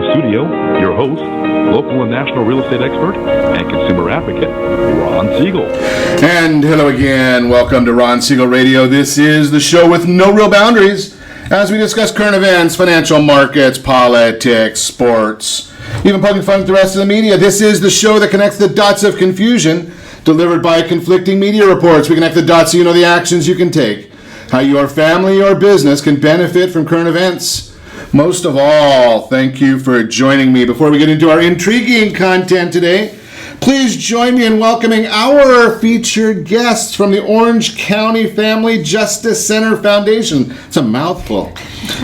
the studio, your host, local and national real estate expert and consumer advocate, Ron Siegel. And hello again. Welcome to Ron Siegel Radio. This is the show with no real boundaries as we discuss current events, financial markets, politics, sports, even poking fun at the rest of the media. This is the show that connects the dots of confusion delivered by conflicting media reports. We connect the dots so you know the actions you can take, how your family or business can benefit from current events. Most of all, thank you for joining me. Before we get into our intriguing content today, please join me in welcoming our featured guests from the Orange County Family Justice Center Foundation. It's a mouthful.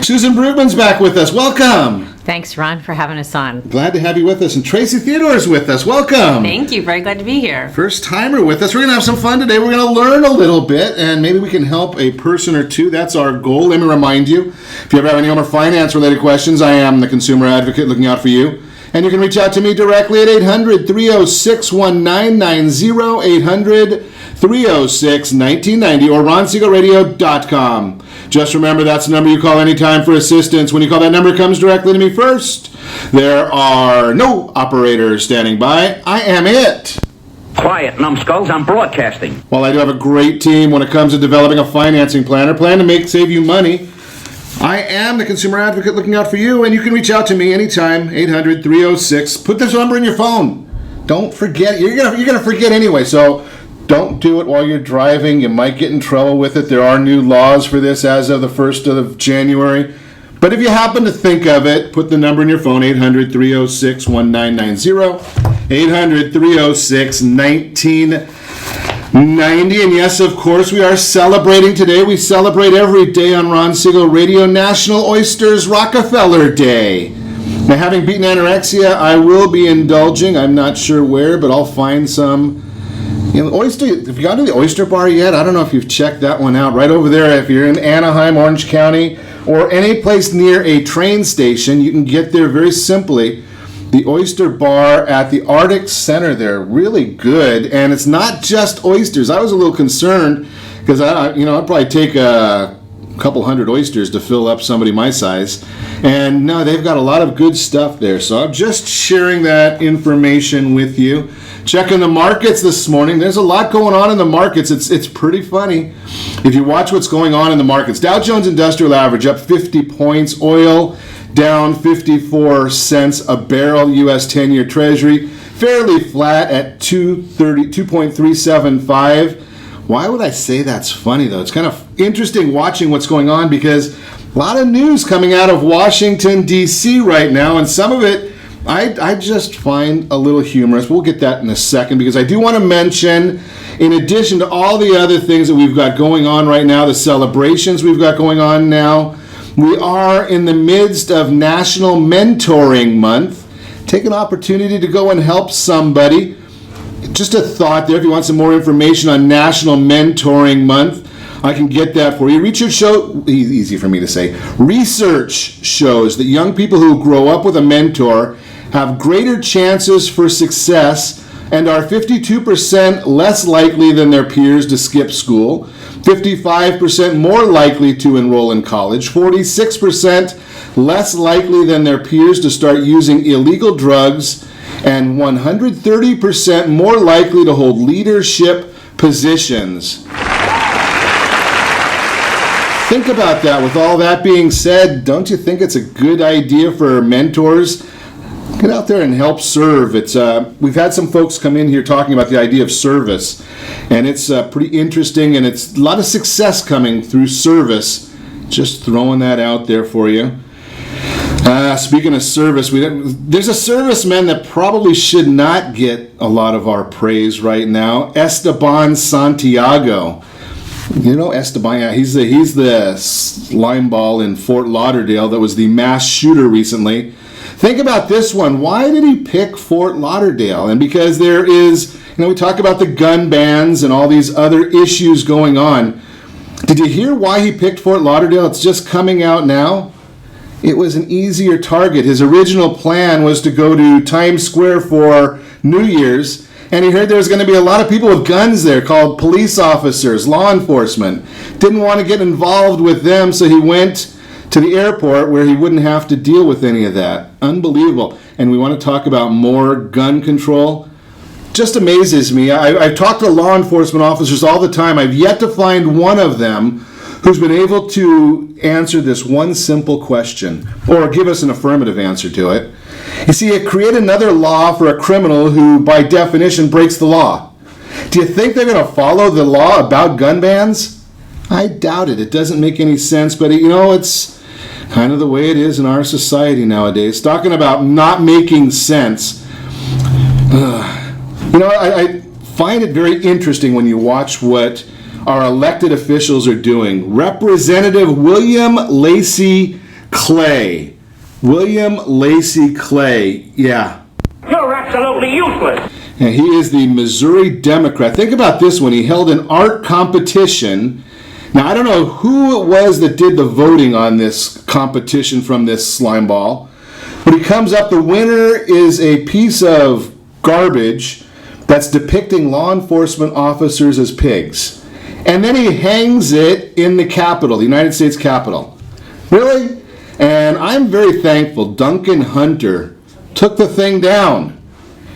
Susan Bruegman's back with us. Welcome. Thanks, Ron, for having us on. Glad to have you with us. And Tracy Theodore is with us. Welcome. Thank you. Very glad to be here. First timer with us. We're going to have some fun today. We're going to learn a little bit, and maybe we can help a person or two. That's our goal. Let me remind you, if you ever have any home or finance-related questions, I am the consumer advocate looking out for you. And you can reach out to me directly at 800-306-1990, 800-306-1990, or ronsiegelradio.com. Just remember, that's the number you call anytime for assistance. When you call, that number comes directly to me first. There are no operators standing by. I am it. Quiet, numbskulls, I'm broadcasting. Well, I do have a great team when it comes to developing a financing plan or plan to save you money. I am the consumer advocate looking out for you, and you can reach out to me anytime, 800-306. Put this number in your phone. Don't forget. You're gonna forget anyway, so don't do it while you're driving. You might get in trouble with it. There are new laws for this as of the 1st of January. But if you happen to think of it, put the number in your phone, 800-306-1990, 800-306-1990. And yes, of course, we are celebrating today. We celebrate every day on Ron Siegel Radio, National Oysters Rockefeller Day. Now, having beaten anorexia, I will be indulging. I'm not sure where, but I'll find some. You know, oyster. If you gone to the Oyster Bar yet, I don't know if you've checked that one out. Right over there, if you're in Anaheim, Orange County, or any place near a train station, you can get there very simply. The Oyster Bar at the Arctic Center, they're really good, and it's not just oysters. I was a little concerned because I'd probably take a couple hundred oysters to fill up somebody my size, and no, they've got a lot of good stuff there. So I'm just sharing that information with you. Checking the markets this morning. There's a lot going on in the markets. It's pretty funny if you watch what's going on in the markets. Dow Jones Industrial Average up 50 points. Oil down 54 cents a barrel. U.S. 10-year Treasury fairly flat at 2.375. Why would I say that's funny, though? It's kind of interesting watching what's going on because a lot of news coming out of Washington, D.C. right now, and some of it I just find a little humorous. We'll get that in a second because I do want to mention, in addition to all the other things that we've got going on right now, the celebrations we've got going on now, we are in the midst of National Mentoring Month. Take an opportunity to go and help somebody. Just a thought there. If you want some more information on National Mentoring Month, I can get that for you. Research easy for me to say. Research shows that young people who grow up with a mentor have greater chances for success and are 52% less likely than their peers to skip school, 55% more likely to enroll in college, 46% less likely than their peers to start using illegal drugs, and 130% more likely to hold leadership positions. Think about that. With all that being said, don't you think it's a good idea for mentors? Get out there and help serve. We've had some folks come in here talking about the idea of service, and it's pretty interesting, and it's a lot of success coming through service. Just throwing that out there for you. Speaking of service, there's a serviceman that probably should not get a lot of our praise right now, Esteban Santiago. You know Esteban, yeah, he's the slime ball in Fort Lauderdale that was the mass shooter recently. Think about this one. Why did he pick Fort Lauderdale? And because there is, we talk about the gun bans and all these other issues going on. Did you hear why he picked Fort Lauderdale? It's just coming out now. It was an easier target. His original plan was to go to Times Square for New Year's, and he heard there was going to be a lot of people with guns there called police officers, law enforcement. Didn't want to get involved with them, so he went to the airport where he wouldn't have to deal with any of that. Unbelievable. And we want to talk about more gun control. Just amazes me. I've talked to law enforcement officers all the time. I've yet to find one of them who's been able to answer this one simple question or give us an affirmative answer to it. You see, it created another law for a criminal who, by definition, breaks the law. Do you think they're going to follow the law about gun bans? I doubt it. It doesn't make any sense, but it's kind of the way it is in our society nowadays. Talking about not making sense. I find it very interesting when you watch what our elected officials are doing. Representative William Lacey Clay. William Lacey Clay, yeah. You're absolutely useless. And he is the Missouri Democrat. Think about this one. He held an art competition. Now, I don't know who it was that did the voting on this competition from this slime ball, but he comes up, the winner is a piece of garbage that's depicting law enforcement officers as pigs. And then he hangs it in the Capitol, the United States Capitol. Really? And I'm very thankful Duncan Hunter took the thing down.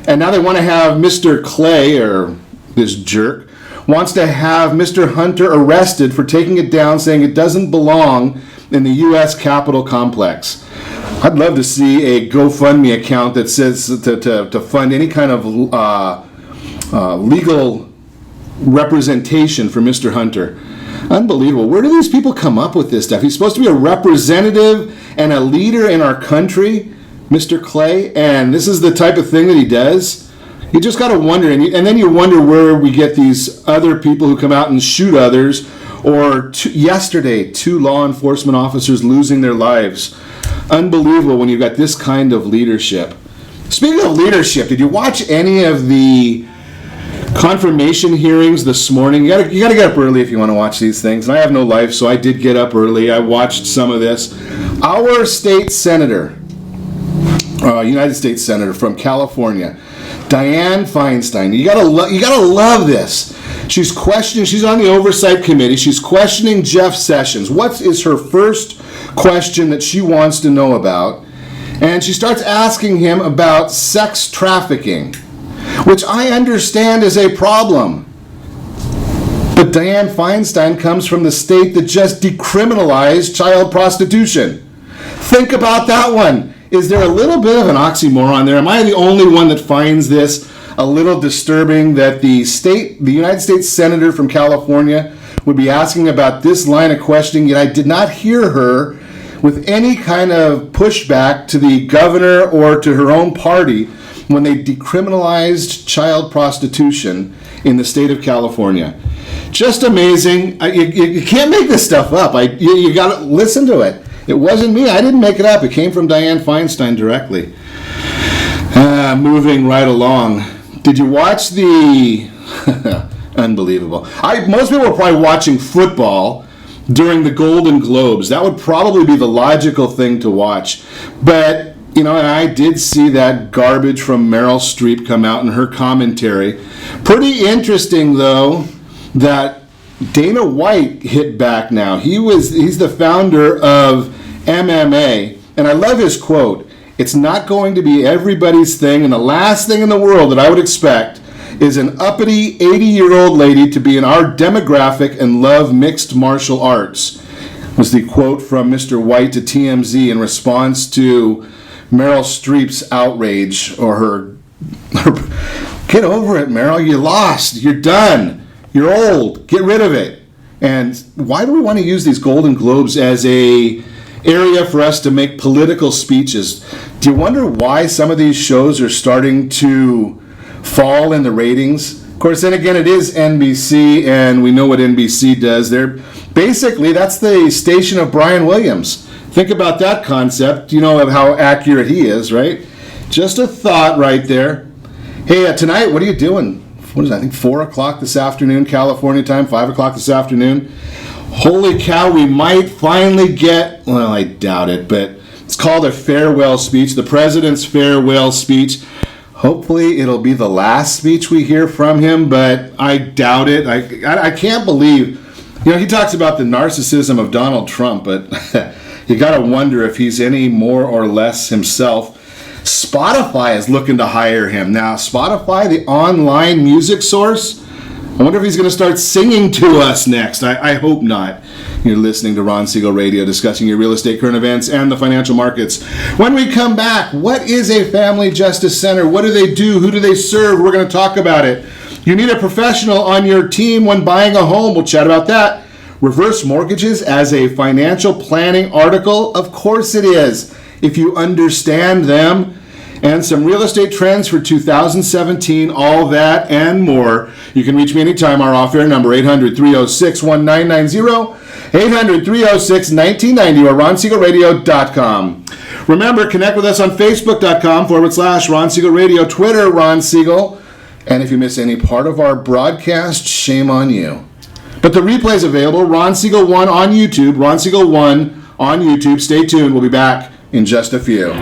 And now they want to have Mr. Clay, or this jerk, wants to have Mr. Hunter arrested for taking it down, saying it doesn't belong in the U.S. Capitol complex. I'd love to see a GoFundMe account that says to fund any kind of legal representation for Mr. Hunter. Unbelievable. Where do these people come up with this stuff? He's supposed to be a representative and a leader in our country, Mr. Clay, and this is the type of thing that he does. You just got to wonder, and then you wonder where we get these other people who come out and shoot others, or yesterday, 2 law enforcement officers losing their lives. Unbelievable when you've got this kind of leadership. Speaking of leadership, did you watch any of the confirmation hearings this morning? You gotta get up early if you want to watch these things. And I have no life, so I did get up early. I watched some of this. Our state senator, United States senator from California, Dianne Feinstein. You gotta love this. She's questioning. She's on the oversight committee. She's questioning Jeff Sessions. What is her first question that she wants to know about? And she starts asking him about sex trafficking, which I understand is a problem. But Dianne Feinstein comes from the state that just decriminalized child prostitution. Think about that one. Is there a little bit of an oxymoron there? Am I the only one that finds this a little disturbing that the United States Senator from California would be asking about this line of questioning, yet I did not hear her with any kind of pushback to the governor or to her own party when they decriminalized child prostitution in the state of California. Just amazing. You can't make this stuff up. You got to listen to it. It wasn't me. I didn't make it up. It came from Dianne Feinstein directly. Moving right along. Did you watch the... Unbelievable. Most people are probably watching football during the Golden Globes. That would probably be the logical thing to watch. But, and I did see that garbage from Meryl Streep come out in her commentary. Pretty interesting, though, that Dana White hit back now. He's the founder of MMA, and I love his quote. It's not going to be everybody's thing, and the last thing in the world that I would expect is an uppity 80-year-old lady to be in our demographic and love mixed martial arts, was the quote from Mr. White to TMZ in response to Meryl Streep's outrage, or her get over it, Meryl, you lost, you're done, you're old, get rid of it. And why do we want to use these Golden Globes as a area for us to make political speeches? Do you wonder why some of these shows are starting to fall in the ratings? Of course, then again, it is NBC, and we know what NBC does. That's the station of Brian Williams. Think about that concept. You know of how accurate he is, right? Just a thought right there. Hey, tonight, what are you doing? What is it, I think 4 o'clock this afternoon, California time, 5 o'clock this afternoon. Holy cow, we might finally get, well, I doubt it, but it's called a farewell speech, the president's farewell speech. Hopefully it'll be the last speech we hear from him, but I doubt it. I can't believe, he talks about the narcissism of Donald Trump, but You got to wonder if he's any more or less himself. Spotify is looking to hire him. Now, Spotify, the online music source, I wonder if he's going to start singing to us next. I hope not. You're listening to Ron Siegel Radio, discussing your real estate, current events, and the financial markets. When we come back, what is a family justice center? What do they do? Who do they serve? We're going to talk about it. You need a professional on your team when buying a home. We'll chat about that. Reverse mortgages as a financial planning article? Of course it is, if you understand them. And some real estate trends for 2017, all that and more. You can reach me anytime. Our off-air number, 800-306-1990, 800-306-1990, or RonSiegelRadio.com. Remember, connect with us on Facebook.com/Ron Siegel Radio, Twitter, Ron Siegel. And if you miss any part of our broadcast, shame on you. But the replay is available, Ron Siegel 1 on YouTube, Ron Siegel 1 on YouTube. Stay tuned. We'll be back in just a few.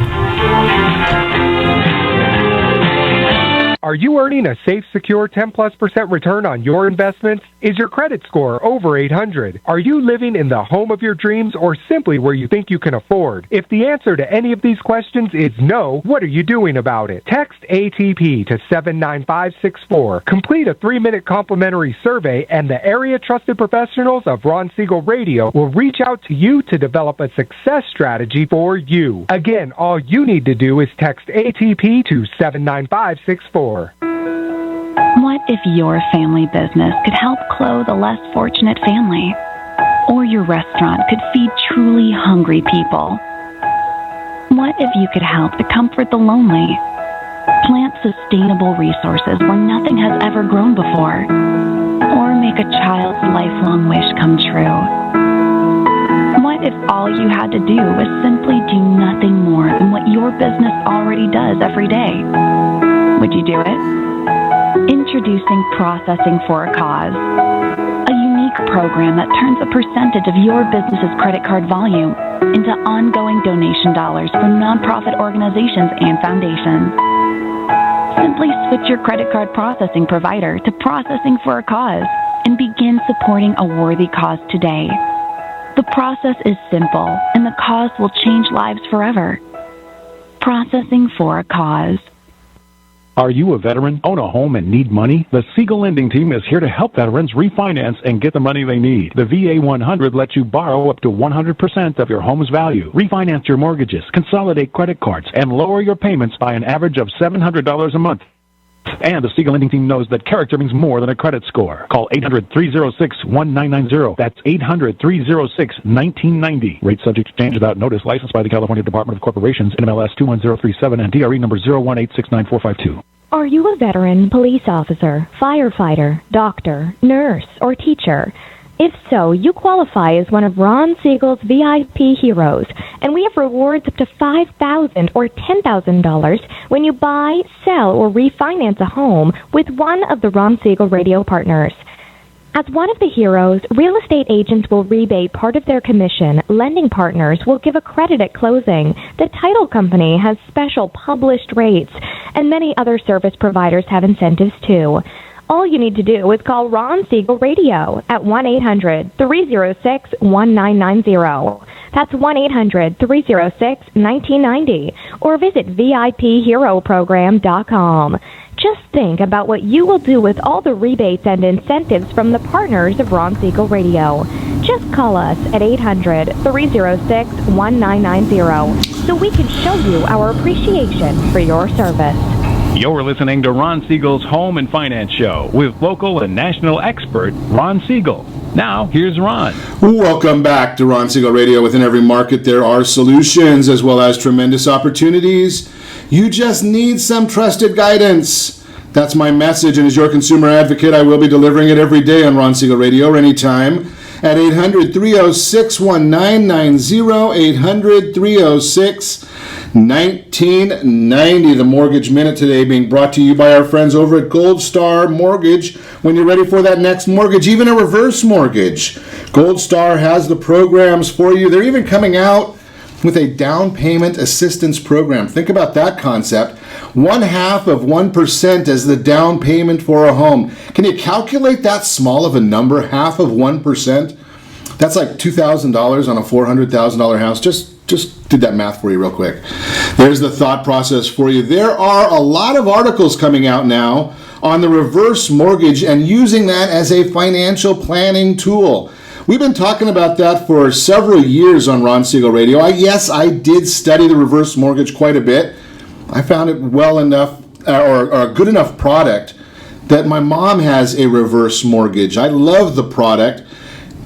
Are you earning a safe, secure 10+% return on your investments? Is your credit score over 800? Are you living in the home of your dreams or simply where you think you can afford? If the answer to any of these questions is no, what are you doing about it? Text ATP to 79564. Complete a 3-minute complimentary survey and the area trusted professionals of Ron Siegel Radio will reach out to you to develop a success strategy for you. Again, all you need to do is text ATP to 79564. What if your family business could help clothe a less fortunate family? Or your restaurant could feed truly hungry people? What if you could help to comfort the lonely? Plant sustainable resources where nothing has ever grown before? Or make a child's lifelong wish come true? What if all you had to do was simply do nothing more than what your business already does every day? Would you do it? Introducing Processing for a Cause, a unique program that turns a percentage of your business's credit card volume into ongoing donation dollars for nonprofit organizations and foundations. Simply switch your credit card processing provider to Processing for a Cause and begin supporting a worthy cause today. The process is simple, and the cause will change lives forever. Processing for a Cause. Are you a veteran, own a home, and need money? The Siegel Lending Team is here to help veterans refinance and get the money they need. The VA 100 lets you borrow up to 100% of your home's value, refinance your mortgages, consolidate credit cards, and lower your payments by an average of $700 a month. And the Siegel Lending Team knows that character means more than a credit score. Call 800-306-1990. That's 800-306-1990. Rate subject to change without notice. Licensed by the California Department of Corporations, NMLS 21037, and DRE number 018694452. Are you a veteran, police officer, firefighter, doctor, nurse, or teacher? If so, you qualify as one of Ron Siegel's VIP heroes, and we have rewards up to $5,000 or $10,000 when you buy, sell, or refinance a home with one of the Ron Siegel Radio partners. As one of the heroes, real estate agents will rebate part of their commission, lending partners will give a credit at closing, the title company has special published rates, and many other service providers have incentives too. All you need to do is call Ron Siegel Radio at 1-800-306-1990. That's 1-800-306-1990. Or visit VIPHeroProgram.com. Just think about what you will do with all the rebates and incentives from the partners of Ron Siegel Radio. Just call us at 800-306-1990 so we can show you our appreciation for your service. You're listening to Ron Siegel's Home and Finance Show with local and national expert Ron Siegel. Now, here's Ron. Welcome back to Ron Siegel Radio. Within every market, there are solutions as well as tremendous opportunities. You just need some trusted guidance. That's my message, and as your consumer advocate, I will be delivering it every day on Ron Siegel Radio or anytime at 800-306-1990, 800-306-1990. The Mortgage Minute today being brought to you by our friends over at Gold Star Mortgage. When you're ready for that next mortgage, even a reverse mortgage, Gold Star has the programs for you. They're even coming out with a down payment assistance program. Think about that concept. 0.5% as the down payment for a home. Can you calculate that small of a number, half of 1%? That's like $2,000 on a $400,000 house. Just did that math for you real quick. There's the thought process for you. There are a lot of articles coming out now on the reverse mortgage and using that as a financial planning tool. We've been talking about that for several years on Ron Siegel Radio. Yes, I did study the reverse mortgage quite a bit. I found it well enough, or a good enough product, that my mom has a reverse mortgage. I love the product.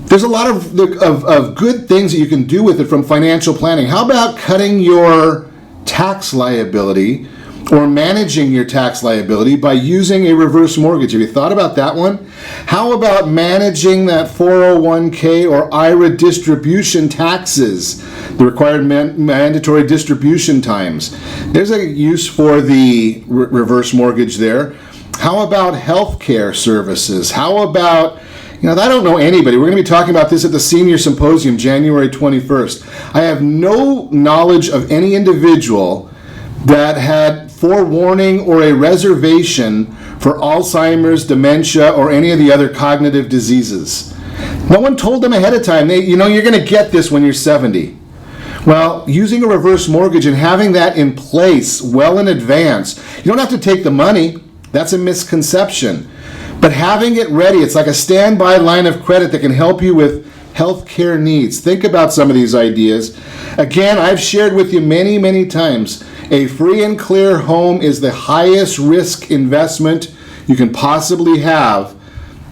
There's a lot of good things that you can do with it from financial planning. How about cutting your tax liability or managing your tax liability by using a reverse mortgage? Have you thought about that one? How about managing that 401k or IRA distribution taxes, the required mandatory distribution times? There's a use for the reverse mortgage there. How about healthcare services? How about, I don't know anybody. We're going to be talking about this at the Senior Symposium, January 21st. I have no knowledge of any individual that had forewarning or a reservation for Alzheimer's, dementia, or any of the other cognitive diseases. No one told them ahead of time, you're going to get this when you're 70. Well, using a reverse mortgage and having that in place well in advance, you don't have to take the money. That's a misconception. But having it ready, it's like a standby line of credit that can help you with health care needs. Think about some of these ideas. Again, I've shared with you many, many times, a free and clear home is the highest risk investment you can possibly have.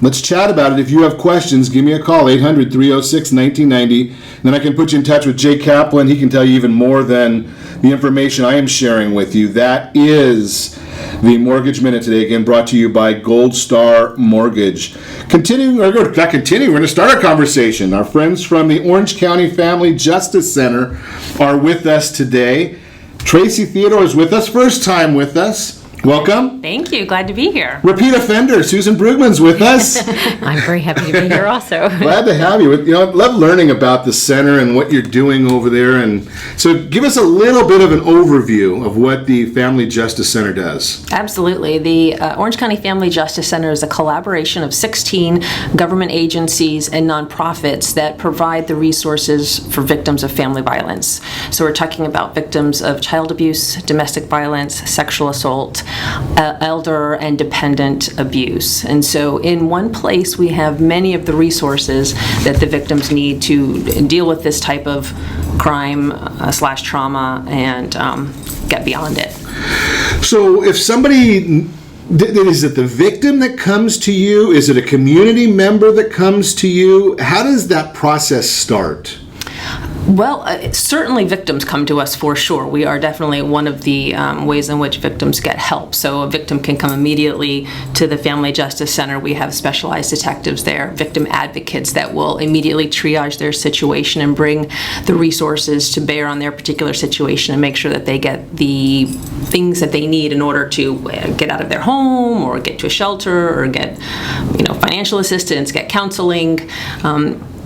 Let's chat about it. If you have questions, give me a call, 800-306-1990. Then I can put you in touch with Jay Kaplan. He can tell you even more than the information I am sharing with you. That is the Mortgage Minute today, again brought to you by Gold Star Mortgage. We're going to start our conversation. Our friends from the Orange County Family Justice Center are with us today. Tracy Theodore is with us, first time with us. Welcome. Thank you. Glad to be here. Repeat offender, Susan Bruegman's with us. I'm very happy to be here also. Glad to have you. I love learning about the center and what you're doing over there. And so give us a little bit of an overview of what the Family Justice Center does. Absolutely. The Orange County Family Justice Center is a collaboration of 16 government agencies and nonprofits that provide the resources for victims of family violence. So we're talking about victims of child abuse, domestic violence, sexual assault, elder and dependent abuse. And so in one place we have many of the resources that the victims need to deal with this type of crime / trauma and get beyond it. So if somebody, is it the victim that comes to you? Is it a community member that comes to you? How does that process start? Well, certainly victims come to us for sure. We are definitely one of the ways in which victims get help. So a victim can come immediately to the Family Justice Center. We have specialized detectives there, victim advocates that will immediately triage their situation and bring the resources to bear on their particular situation and make sure that they get the things that they need in order to get out of their home or get to a shelter or get financial assistance, get counseling.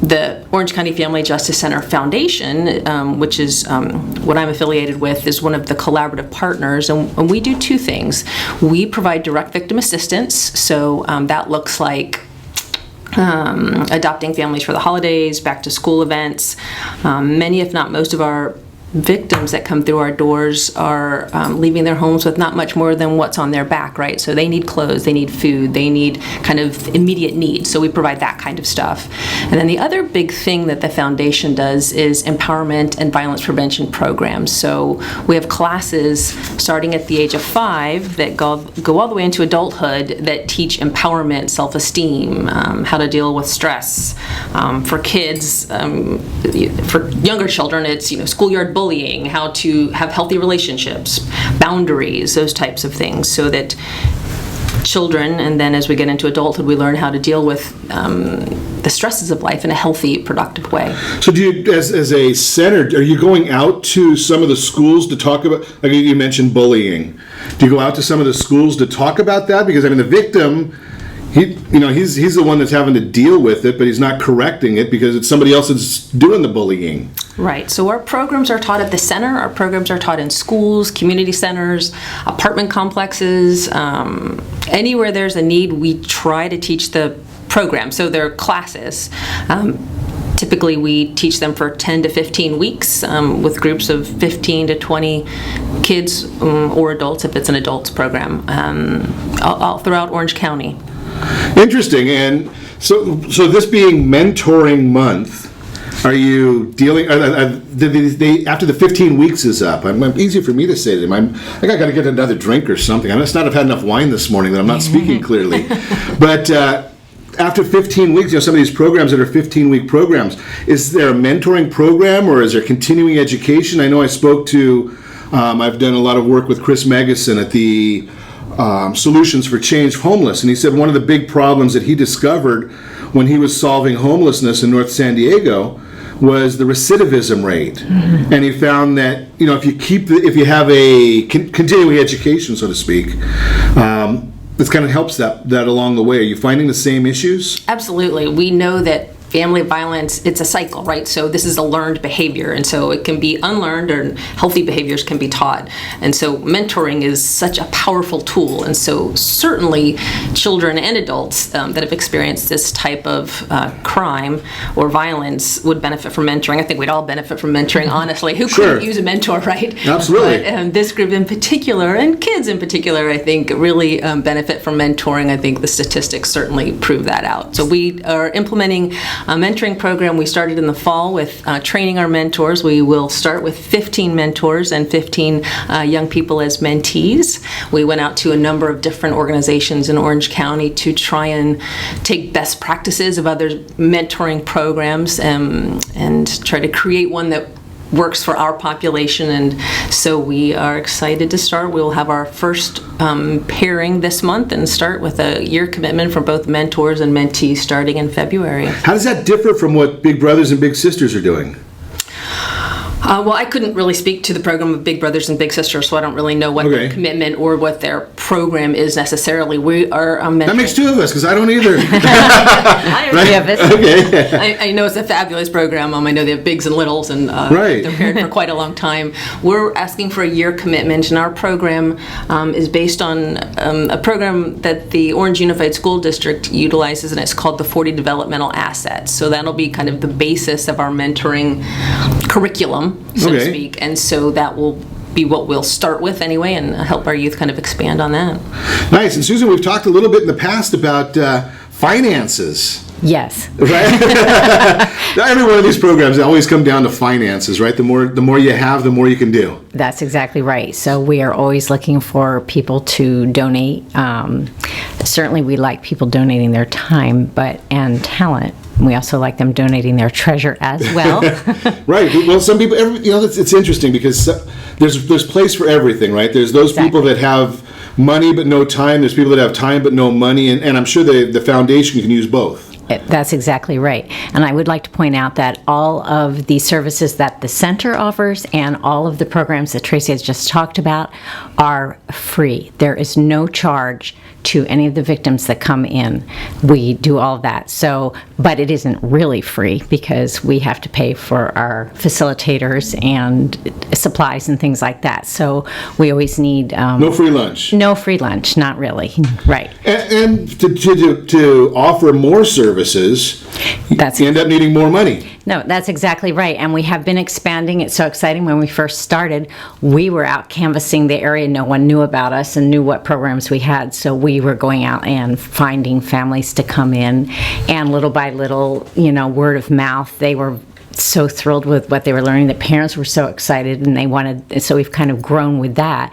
The Orange County Family Justice Center Foundation, which is what I'm affiliated with, is one of the collaborative partners, and we do two things. We provide direct victim assistance, so that looks like adopting families for the holidays, back to school events. Many, if not most, of our victims that come through our doors are leaving their homes with not much more than what's on their back, right? So they need clothes, they need food, they need kind of immediate needs. So we provide that kind of stuff. And then the other big thing that the foundation does is empowerment and violence prevention programs. So we have classes starting at the age of 5 that go all the way into adulthood that teach empowerment, self-esteem, how to deal with stress. For kids, for younger children, it's schoolyard bullying, how to have healthy relationships, boundaries, those types of things, so that children, and then as we get into adulthood, we learn how to deal with the stresses of life in a healthy, productive way. So do you, as a center, are you going out to some of the schools to talk about, like you mentioned bullying, do you go out to some of the schools to talk about that? Because the victim, he's the one that's having to deal with it, but he's not correcting it because it's somebody else that's doing the bullying. Right. So our programs are taught at the center. Our programs are taught in schools, community centers, apartment complexes. Anywhere there's a need, we try to teach the program. So they're classes. To Typically, we teach them for 10 to 15 weeks with groups of 15 to 20 kids or adults, if it's an adults program, all throughout Orange County. Interesting. And so this being mentoring month, are you dealing? After the 15 weeks is up, easy for me to say to them. I got to get another drink or something. I must not have had enough wine this morning that I'm not speaking clearly. But after 15 weeks, some of these programs that are 15-week programs, is there a mentoring program or is there continuing education? I know I spoke to. I've done a lot of work with Chris Magnuson at the Solutions for Change Homeless, and he said one of the big problems that he discovered when he was solving homelessness in North San Diego was the recidivism rate. Mm-hmm. And he found that if you have a continuing education, so to speak, this kind of helps that along the way. Are you finding the same issues? Absolutely. We know that family violence, it's a cycle, right? So this is a learned behavior, and so it can be unlearned, or healthy behaviors can be taught. And so mentoring is such a powerful tool. And so certainly children and adults that have experienced this type of crime or violence would benefit from mentoring. I think we'd all benefit from mentoring, honestly. Who couldn't use a mentor, right? Absolutely. But this group in particular, and kids in particular, I think really benefit from mentoring. I think the statistics certainly prove that out. So we are implementing a mentoring program. We started in the fall with training our mentors. We will start with 15 mentors and 15 young people as mentees. We went out to a number of different organizations in Orange County to try and take best practices of other mentoring programs and try to create one that works for our population. And so we are excited to start. We'll have our first pairing this month and start with a year commitment for both mentors and mentees starting in February. How does that differ from what Big Brothers and Big Sisters are doing? Well, I couldn't really speak to the program of Big Brothers and Big Sisters, so I don't really know what their commitment or what their program is necessarily. We are that makes two of us, because I don't either. I know it's a fabulous program. I know they have bigs and littles, and they're paired for quite a long time. We're asking for a year commitment, and our program is based on a program that the Orange Unified School District utilizes, and it's called the 40 Developmental Assets. So that'll be kind of the basis of our mentoring curriculum, so to speak, and so that will be what we'll start with anyway, and help our youth kind of expand on that. Nice. And Susan, we've talked a little bit in the past about finances. Yes. Right? Every one of these programs always come down to finances, right? The more you have, the more you can do. That's exactly right. So we are always looking for people to donate. Certainly we like people donating their time and talent. We also like them donating their treasure as well. Right. Well, some people, it's interesting because there's place for everything, right? There's those people that have money but no time. There's people that have time but no money, and I'm sure the foundation can use both. That's exactly right. And I would like to point out that all of the services that the center offers and all of the programs that Tracy has just talked about are free. There is no charge to any of the victims that come in. We do all of that. So, but it isn't really free because we have to pay for our facilitators and supplies and things like that. So we always need... no free lunch. No free lunch, not really. Right. And to offer more services, you end up needing more money. No, that's exactly right. And we have been expanding. It's so exciting. When we first started, we were out canvassing the area. No one knew about us and knew what programs we had. So we were going out and finding families to come in. And little by little, word of mouth, they were so thrilled with what they were learning. The parents were so excited, and they wanted, so we've kind of grown with that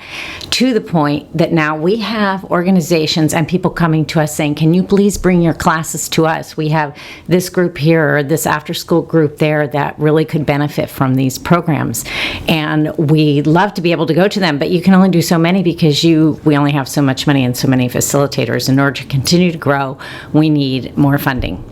to the point that now we have organizations and people coming to us saying, can you please bring your classes to us? We have this group here or this after school group there that really could benefit from these programs. And we love to be able to go to them, but you can only do so many because we only have so much money and so many facilitators. In order to continue to grow, we need more funding.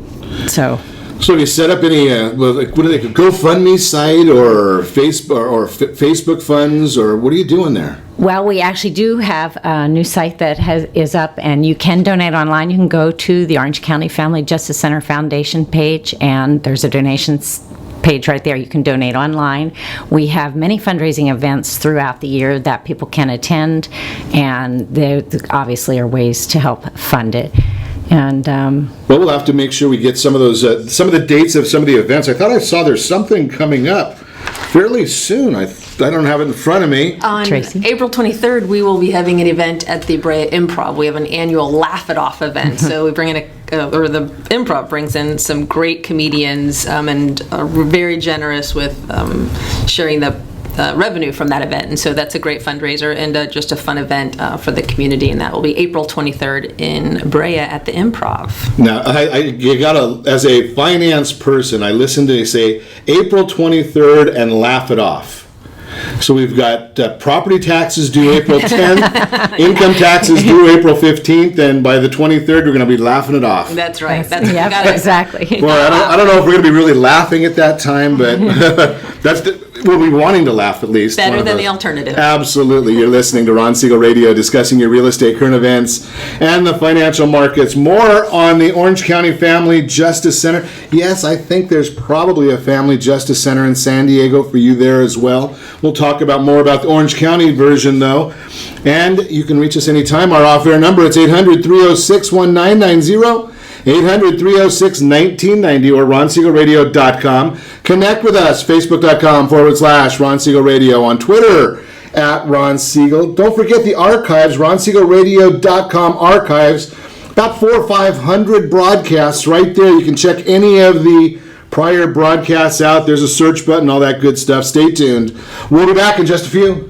So have you set up any, GoFundMe site or Facebook funds, or what are you doing there? Well, we actually do have a new site that is up, and you can donate online. You can go to the Orange County Family Justice Center Foundation page, and there's a donations page right there. You can donate online. We have many fundraising events throughout the year that people can attend, and there obviously are ways to help fund it. And Well, we'll have to make sure we get some of those, some of the dates of some of the events. I thought I saw there's something coming up fairly soon. I don't have it in front of me. On Tracy? April 23rd, we will be having an event at the Brea Improv. We have an annual Laugh It Off event. So we bring in or the Improv brings in some great comedians and are very generous with sharing the revenue from that event. And so that's a great fundraiser and just a fun event for the community. And that will be April 23rd in Brea at the Improv. Now, you gotta, as a finance person, I listen to you say April 23rd and laugh it off. So we've got property taxes due April 10th, income taxes due April 15th, and by the 23rd, we're going to be laughing it off. That's right. Exactly. Well, I don't know if we're going to be really laughing at that time, but we'll be wanting to laugh at least. Better than the alternative. Absolutely. You're listening to Ron Siegel Radio, discussing your real estate current events and the financial markets. More on the Orange County Family Justice Center. Yes, I think there's probably a Family Justice Center in San Diego for you there as well. We'll talk more about the Orange County version, though. And you can reach us anytime. Our off-air number, it's 800-306-1990. 800-306-1990 or ronsiegelradio.com. Connect with us, facebook.com/Ron Siegel Radio, on Twitter @Ron Siegel. Don't forget the archives, ronsiegelradio.com archives. About 400 or 500 broadcasts right there. You can check any of the prior broadcasts out. There's a search button, all that good stuff. Stay tuned. We'll be back in just a few.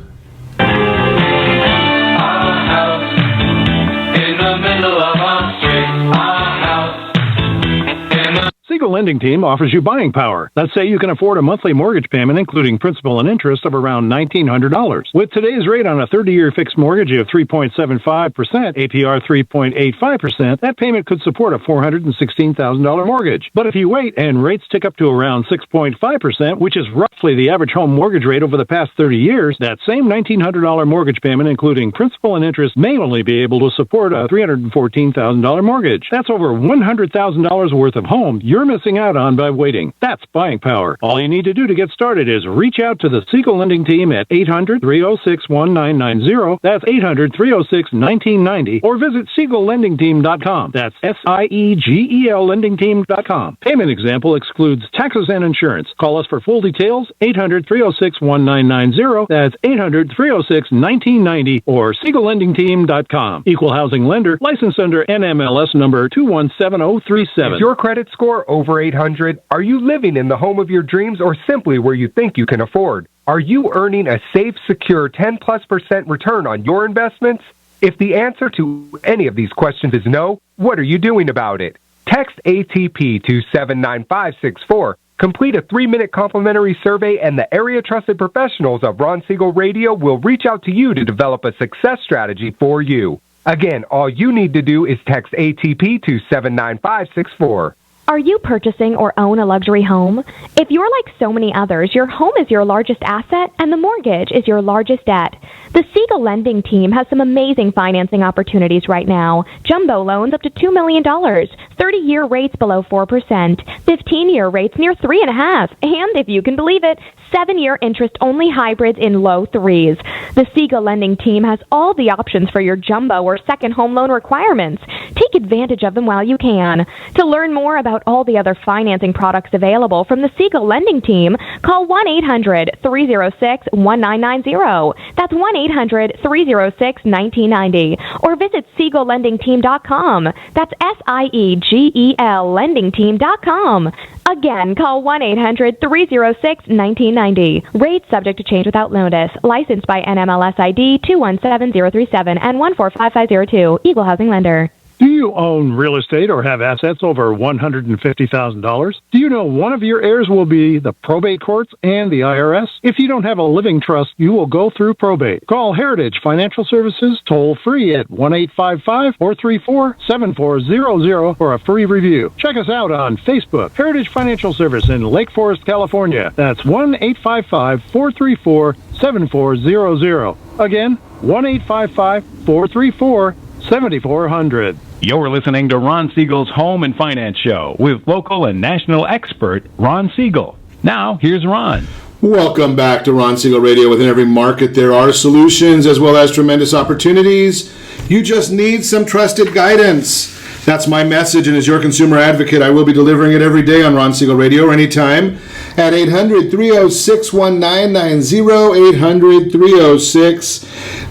Siegel Lending Team offers you buying power. Let's say you can afford a monthly mortgage payment, including principal and interest, of around $1,900. With today's rate on a 30-year fixed mortgage of 3.75%, APR 3.85%, that payment could support a $416,000 mortgage. But if you wait and rates tick up to around 6.5%, which is roughly the average home mortgage rate over the past 30 years, that same $1,900 mortgage payment, including principal and interest, may only be able to support a $314,000 mortgage. That's over $100,000 worth of home you're missing out on by waiting. That's buying power. All you need to do to get started is reach out to the Siegel Lending Team at 800-306-1990. That's 800-306-1990. Or visit SiegelLendingTeam.com. That's SIEGEL LendingTeam.com. Payment example excludes taxes and insurance. Call us for full details, 800-306-1990. That's 800-306-1990 or SiegelLendingTeam.com. Equal housing lender, licensed under NMLS number 217037. Is your credit score over 800? Are you living in the home of your dreams or simply where you think you can afford? Are you earning a safe, secure 10+% return on your investments? If the answer to any of these questions is no, what are you doing about it? Text ATP to 79564. Complete a 3-minute complimentary survey, and the area trusted professionals of Ron Siegel Radio will reach out to you to develop a success strategy for you. Again, all you need to do is text ATP to 79564. Are you purchasing or own a luxury home? If you're like so many others, your home is your largest asset and the mortgage is your largest debt. The Siegel Lending Team has some amazing financing opportunities right now. Jumbo loans up to $2 million, 30-year rates below 4%, 15-year rates near 3.5%, and if you can believe it, 7-year interest-only hybrids in low 3s. The Siegel Lending Team has all the options for your jumbo or second home loan requirements. Take advantage of them while you can. To learn more about all the other financing products available from the Siegel Lending Team, call 1-800-306-1990. That's 1-800-306-1990. Or visit SiegelLendingTeam.com. That's SIEGEL LendingTeam.com. Again, call 1-800-306-1990. Rates subject to change without notice. Licensed by NMLS ID 217037 and 145502. Equal housing lender. Do you own real estate or have assets over $150,000? Do you know one of your heirs will be the probate courts and the IRS? If you don't have a living trust, you will go through probate. Call Heritage Financial Services toll free at 1-855-434-7400 for a free review. Check us out on Facebook, Heritage Financial Service in Lake Forest, California. That's 1-855-434-7400. Again, 1-855-434-7400. You're listening to Ron Siegel's Home and Finance Show with local and national expert Ron Siegel. Now, here's Ron. Welcome back to Ron Siegel Radio. Within every market, there are solutions as well as tremendous opportunities. You just need some trusted guidance. That's my message, and as your consumer advocate, I will be delivering it every day on Ron Siegel Radio or anytime at 800-306-1990,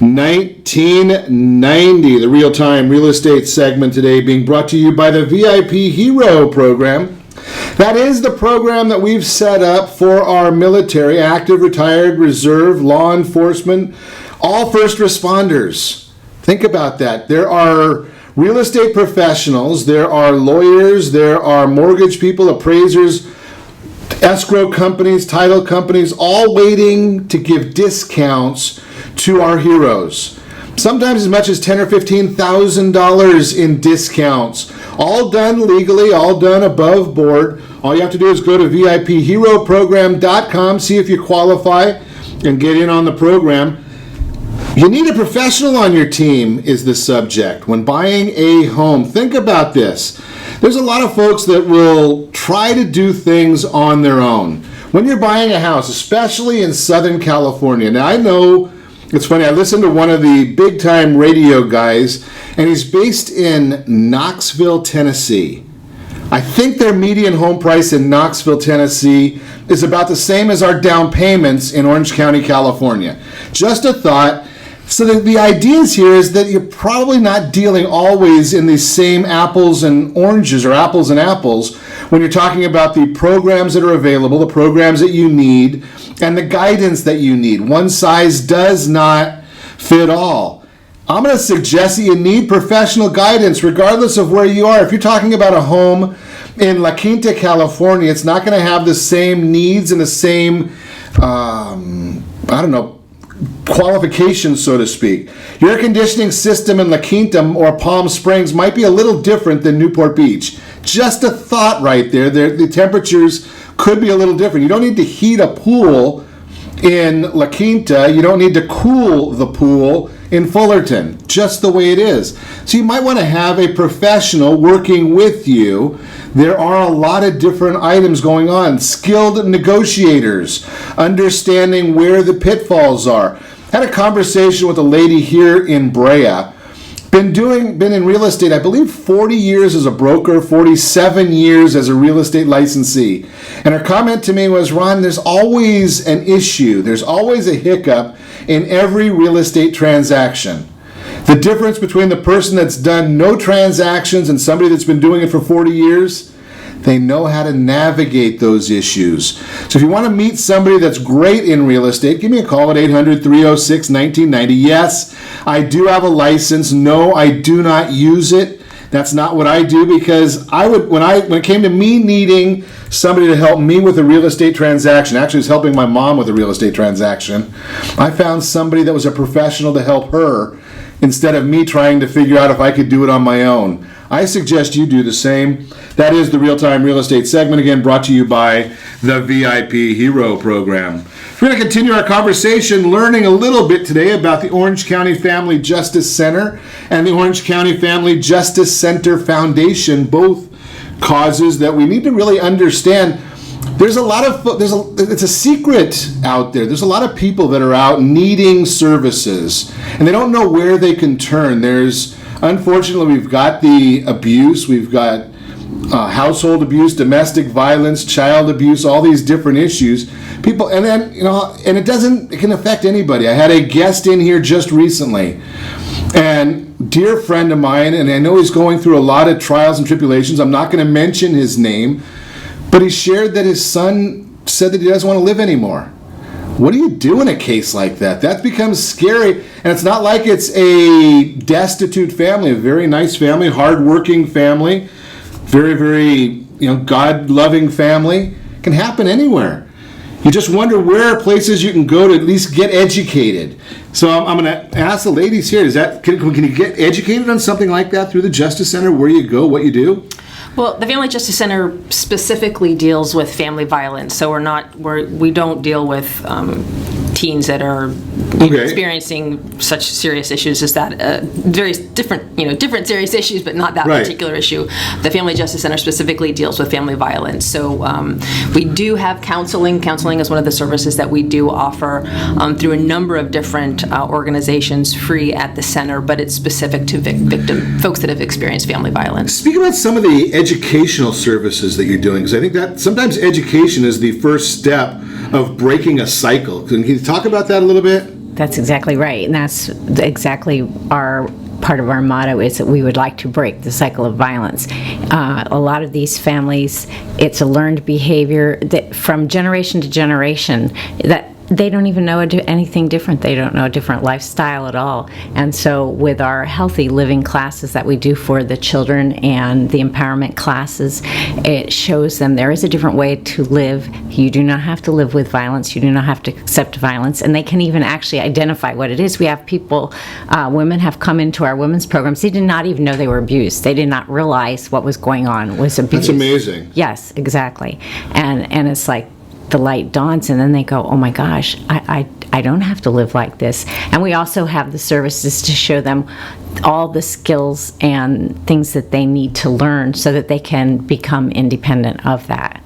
800-306-1990. The real-time real estate segment today being brought to you by the VIP Hero program. That is the program that we've set up for our military, active, retired, reserve, law enforcement, all first responders. Think about that. There are real estate professionals, there are lawyers, there are mortgage people, appraisers, escrow companies, title companies, all waiting to give discounts to our heroes. Sometimes as much as $10,000 or $15,000 in discounts. All done legally, all done above board. All you have to do is go to VIPHeroProgram.com, see if you qualify, and get in on the program. You need a professional on your team is the subject. When buying a home, think about this. There's a lot of folks that will try to do things on their own. When you're buying a house, especially in Southern California. Now I know, it's funny, I listened to one of the big time radio guys, and he's based in Knoxville, Tennessee. I think their median home price in Knoxville, Tennessee is about the same as our down payments in Orange County, California. Just a thought. So the idea here is that you're probably not dealing always in these same apples and oranges or apples and apples when you're talking about the programs that are available, the programs that you need, and the guidance that you need. One size does not fit all. I'm going to suggest that you need professional guidance regardless of where you are. If you're talking about a home in La Quinta, California, it's not going to have the same needs and the same, qualifications, so to speak. Your air conditioning system in La Quinta or Palm Springs might be a little different than Newport Beach. Just a thought right there. The temperatures could be a little different. You don't need to heat a pool in La Quinta. You don't need to cool the pool in Fullerton. Just the way it is. So you might want to have a professional working with you. There are a lot of different items going on. Skilled negotiators, understanding where the pitfalls are. Had a conversation with a lady here in Brea. Been in real estate, I believe 40 years as a broker, 47 years as a real estate licensee. And her comment to me was, Ron, there's always an issue. There's always a hiccup in every real estate transaction. The difference between the person that's done no transactions and somebody that's been doing it for 40 years, they know how to navigate those issues. So if you want to meet somebody that's great in real estate, give me a call at 800-306-1990. Yes, I do have a license. No, I do not use it. That's not what I do, because when it came to me needing somebody to help me with a real estate transaction, actually it was helping my mom with a real estate transaction, I found somebody that was a professional to help her instead of me trying to figure out if I could do it on my own. I suggest you do the same. That is the Real-Time Real Estate segment, again brought to you by the VIP Hero program. We're going to continue our conversation learning a little bit today about the Orange County Family Justice Center and the Orange County Family Justice Center Foundation, both causes that we need to really understand. It's a secret out there. There's a lot of people that are out needing services, and they don't know where they can turn. Unfortunately, we've got the abuse, we've got household abuse, domestic violence, child abuse, all these different issues. People, and then, and it can affect anybody. I had a guest in here just recently, and dear friend of mine, and I know he's going through a lot of trials and tribulations. I'm not going to mention his name, but he shared that his son said that he doesn't want to live anymore. What do you do in a case like that? That becomes scary, and it's not like it's a destitute family, a very nice family, hardworking family, very, very, God-loving family. It can happen anywhere. You just wonder where are places you can go to at least get educated. So I'm going to ask the ladies here, can you get educated on something like that through the Justice Center, where you go, what you do? Well, the Family Justice Center specifically deals with family violence, so we don't deal with teens that are experiencing such serious issues as that. Various different, different serious issues, but not that particular issue. The Family Justice Center specifically deals with family violence. So we do have counseling. Counseling is one of the services that we do offer through a number of different organizations, free at the center, but it's specific to victim folks that have experienced family violence. Speak about some of the educational services that you're doing, because I think that sometimes education is the first step of breaking a cycle. Can you talk about that a little bit? That's exactly right, and that's exactly part of our motto is that we would like to break the cycle of violence. A lot of these families, it's a learned behavior that from generation to generation that they don't even know anything different. They don't know a different lifestyle at all. And so with our healthy living classes that we do for the children and the empowerment classes, it shows them there is a different way to live. You do not have to live with violence. You do not have to accept violence. And they can even actually identify what it is. We have people, women have come into our women's programs. They did not even know they were abused. They did not realize what was going on was abuse. That's amazing. Yes, exactly. And it's like, the light dawns and then they go, oh my gosh, I don't have to live like this. And we also have the services to show them all the skills and things that they need to learn so that they can become independent of that.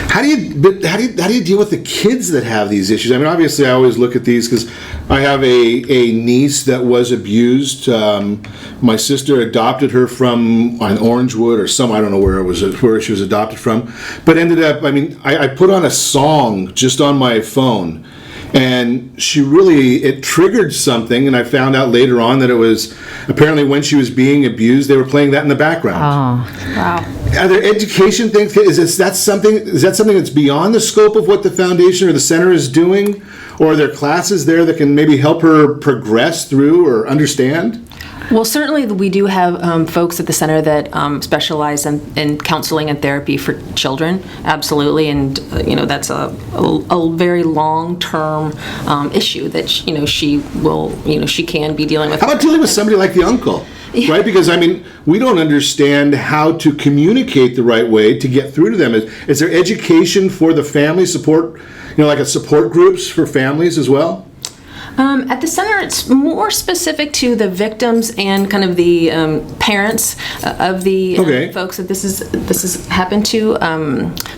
How do you deal with the kids that have these issues? I mean, obviously, I always look at these because I have a niece that was abused. My sister adopted her from Orangewood or I don't know where she was adopted from, but ended up. I mean, I put on a song just on my phone. And it triggered something, and I found out later on that it was apparently when she was being abused, they were playing that in the background. Oh, wow. Are there education things? Is that something that's beyond the scope of what the foundation or the center is doing? Or are there classes there that can maybe help her progress through or understand? Well, certainly we do have folks at the center that specialize in counseling and therapy for children, absolutely, and that's a very long-term issue that she can be dealing with. How about dealing with somebody like the uncle? Yeah. Right? Because, I mean, we don't understand how to communicate the right way to get through to them. Is there education for the family support, like a support groups for families as well? At the center, it's more specific to the victims and kind of the parents of the folks that this has happened to.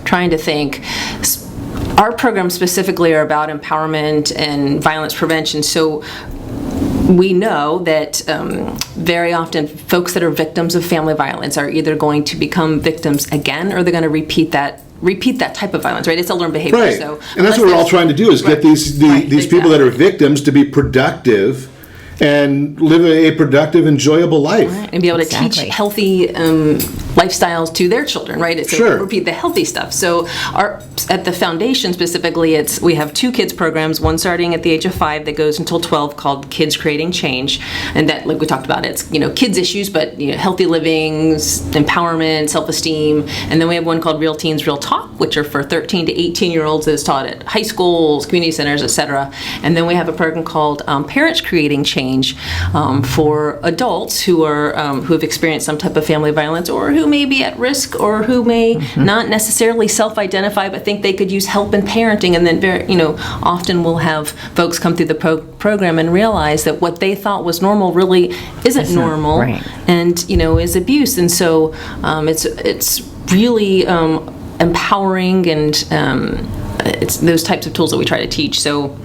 Trying to think. Our programs specifically are about empowerment and violence prevention. So we know that very often folks that are victims of family violence are either going to become victims again or they're going to repeat that type of violence, right? It's a learned behavior. Right. So and that's what we're all trying to do is get these people that are victims to be productive and live a productive, enjoyable life. Right. And be able to teach healthy lifestyles to their children, right? It's repeat the healthy stuff. So at the foundation specifically, we have 2 kids programs, one starting at the age of 5 that goes until 12 called Kids Creating Change. And that, like we talked about, it's kids issues, but healthy living, empowerment, self-esteem. And then we have one called Real Teens, Real Talk, which are for 13 to 18-year-olds that is taught at high schools, community centers, etc. And then we have a program called Parents Creating Change for adults who have experienced some type of family violence or who may be at risk or who may not necessarily self-identify but think they could use help in parenting. And then often we'll have folks come through the program and realize that what they thought was normal really isn't normal, and is abuse. And so it's really empowering, and it's those types of tools that we try to teach. So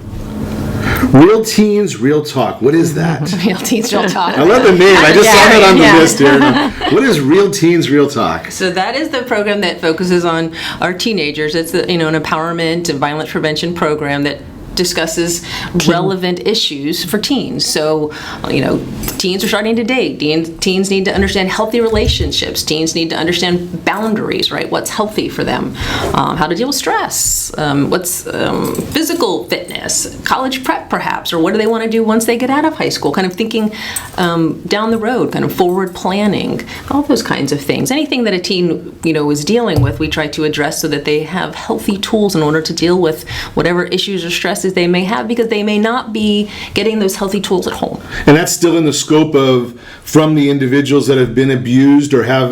Real Teens, Real Talk. What is that? Real Teens, Real Talk. I love the name. I just saw that on the list here. What is Real Teens, Real Talk? So that is the program that focuses on our teenagers. It's an empowerment and violence prevention program that discusses relevant issues for teens. So, teens are starting to date. Teens need to understand healthy relationships. Teens need to understand boundaries, right? What's healthy for them? How to deal with stress? What's physical fitness? College prep, perhaps? Or what do they want to do once they get out of high school? Kind of thinking down the road, kind of forward planning, all those kinds of things. Anything that a teen, is dealing with, we try to address so that they have healthy tools in order to deal with whatever issues or stresses they may have, because they may not be getting those healthy tools at home. And that's still in the scope of from the individuals that have been abused or have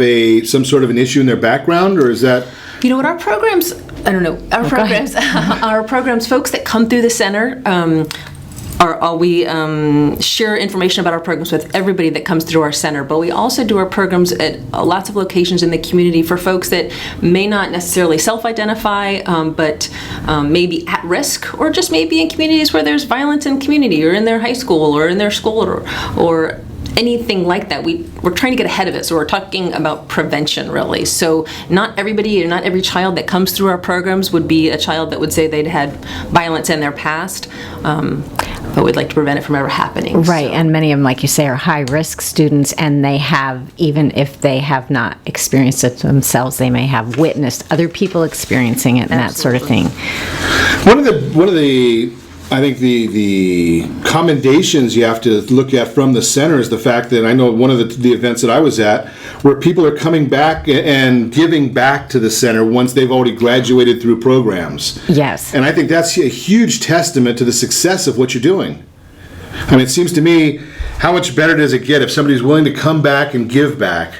some sort of an issue in their background, or is that? What our programs Our programs, folks that come through the center, we share information about our programs with everybody that comes through our center, but we also do our programs at lots of locations in the community for folks that may not necessarily self-identify, but may be at risk, or just maybe in communities where there's violence in community, or in their high school, or in their school, or anything like that. We're trying to get ahead of it, so we're talking about prevention, really. So not everybody, or not every child that comes through our programs would be a child that would say they'd had violence in their past, but we'd like to prevent it from ever happening. Right, and many of them, like you say, are high-risk students, and they have, even if they have not experienced it themselves, they may have witnessed other people experiencing it and that sort of thing. One of the I think the commendations you have to look at from the center is the fact that I know one of the events that I was at, where people are coming back and giving back to the center once they've already graduated through programs. Yes. And I think that's a huge testament to the success of what you're doing. I mean, it seems to me, how much better does it get if somebody's willing to come back and give back?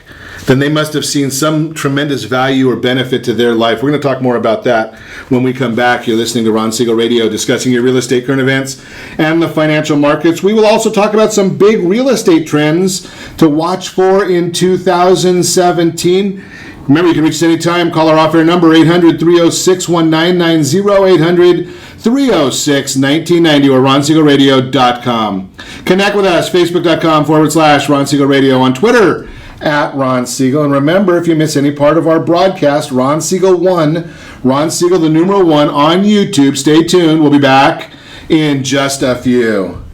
Then they must have seen some tremendous value or benefit to their life. We're going to talk more about that when we come back. You're listening to Ron Siegel Radio, discussing your real estate current events and the financial markets. We will also talk about some big real estate trends to watch for in 2017. Remember, you can reach us anytime. Call our off-air number, 800-306-1990, 800-306-1990, or ronsiegelradio.com. Connect with us, facebook.com/Ron Siegel Radio, on Twitter, at Ron Siegel. And remember, if you miss any part of our broadcast, Ron Siegel 1, Ron Siegel the numeral 1 on YouTube. Stay tuned. We'll be back in just a few.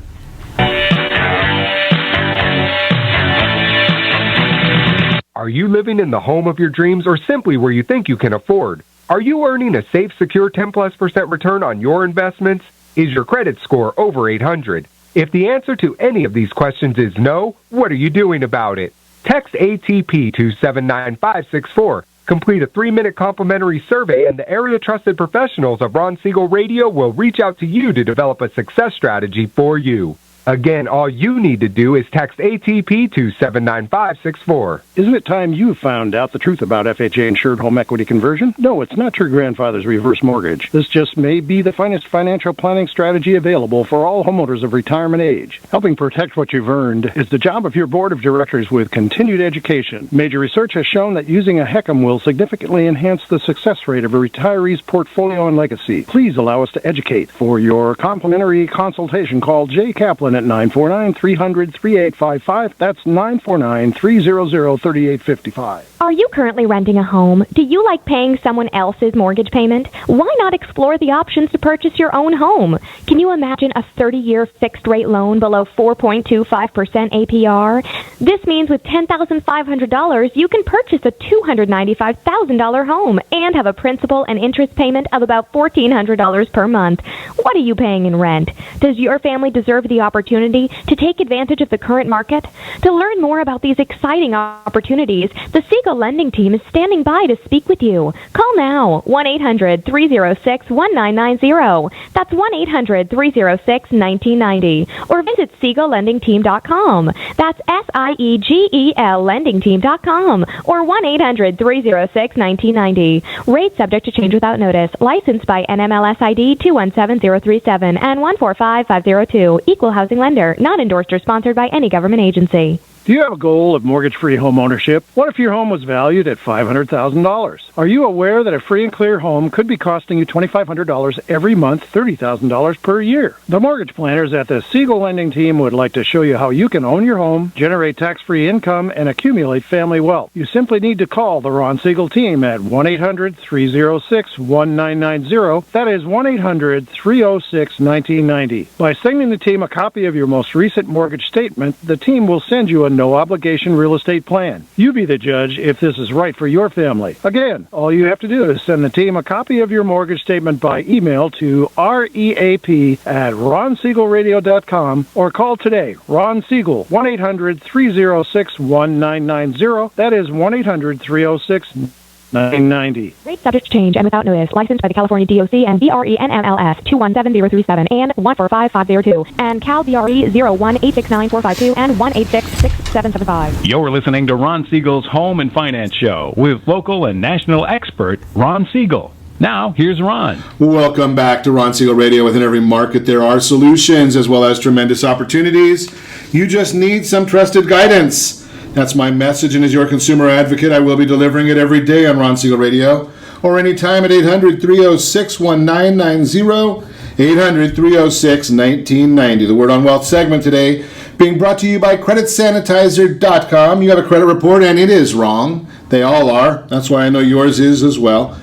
Are you living in the home of your dreams, or simply where you think you can afford? Are you earning a safe, secure 10+% return on your investments? Is your credit score over 800? If the answer to any of these questions is no, what are you doing about it? Text ATP to 79564. Complete a 3-minute complimentary survey, and the area trusted professionals of Ron Siegel Radio will reach out to you to develop a success strategy for you. Again, all you need to do is text ATP to 79564. Isn't it time you found out the truth about FHA-insured home equity conversion? No, it's not your grandfather's reverse mortgage. This just may be the finest financial planning strategy available for all homeowners of retirement age. Helping protect what you've earned is the job of your board of directors with continued education. Major research has shown that using a HECM will significantly enhance the success rate of a retiree's portfolio and legacy. Please allow us to educate. For your complimentary consultation, call Jay Kaplan at 949-300-3855. That's 949-300-3855. Are you currently renting a home? Do you like paying someone else's mortgage payment? Why not explore the options to purchase your own home? Can you imagine a 30-year fixed-rate loan below 4.25% APR? This means with $10,500, you can purchase a $295,000 home and have a principal and interest payment of about $1,400 per month. What are you paying in rent? Does your family deserve the opportunity to take advantage of the current market? To learn more about these exciting opportunities, the Siegel Lending Team is standing by to speak with you. Call now, 1-800-306-1990. That's 1-800-306-1990. Or visit SiegelLendingTeam.com. That's SIEGEL LendingTeam.com. Or 1-800-306-1990. Rate subject to change without notice. Licensed by NMLS ID 217037 and 145502. Equal housing lender. Not endorsed or sponsored by any government agency. Do you have a goal of mortgage-free home ownership? What if your home was valued at $500,000? Are you aware that a free and clear home could be costing you $2,500 every month, $30,000 per year? The mortgage planners at the Siegel Lending Team would like to show you how you can own your home, generate tax-free income, and accumulate family wealth. You simply need to call the Ron Siegel Team at 1-800-306-1990. That is 1-800-306-1990. By sending the team a copy of your most recent mortgage statement, the team will send you a no-obligation real estate plan. You be the judge if this is right for your family. Again, all you have to do is send the team a copy of your mortgage statement by email to reap@ronsiegelradio.com or call today. Ron Siegel, 1-800-306-1990. That is 1-800-306-1990. Rate subject to change and without notice. Licensed by the California DOC and BRENMLS 217037 and 145502 and Cal BRE 01869452 and 1866775. You're listening to Ron Siegel's Home and Finance Show with local and national expert Ron Siegel. Now, here's Ron. Welcome back to Ron Siegel Radio. Within every market, there are solutions as well as tremendous opportunities. You just need some trusted guidance. That's my message, and as your consumer advocate, I will be delivering it every day on Ron Siegel Radio or anytime at 800-306-1990, 800-306-1990. The Word on Wealth segment today being brought to you by CreditSanitizer.com. You have a credit report, and it is wrong. They all are. That's why I know yours is as well.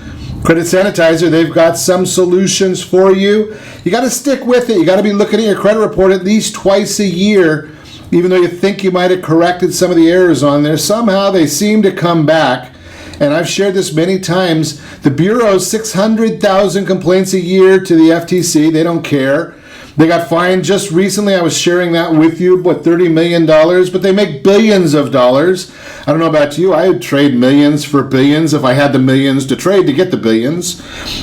Credit Sanitizer, they've got some solutions for you. You got to stick with it. You got to be looking at your credit report at least twice a year. Even though you think you might have corrected some of the errors on there, somehow they seem to come back. And I've shared this many times. The Bureau's 600,000 complaints a year to the FTC. They don't care. They got fined just recently. I was sharing that with you, $30 million, but they make billions of dollars. I don't know about you. I would trade millions for billions if I had the millions to trade to get the billions.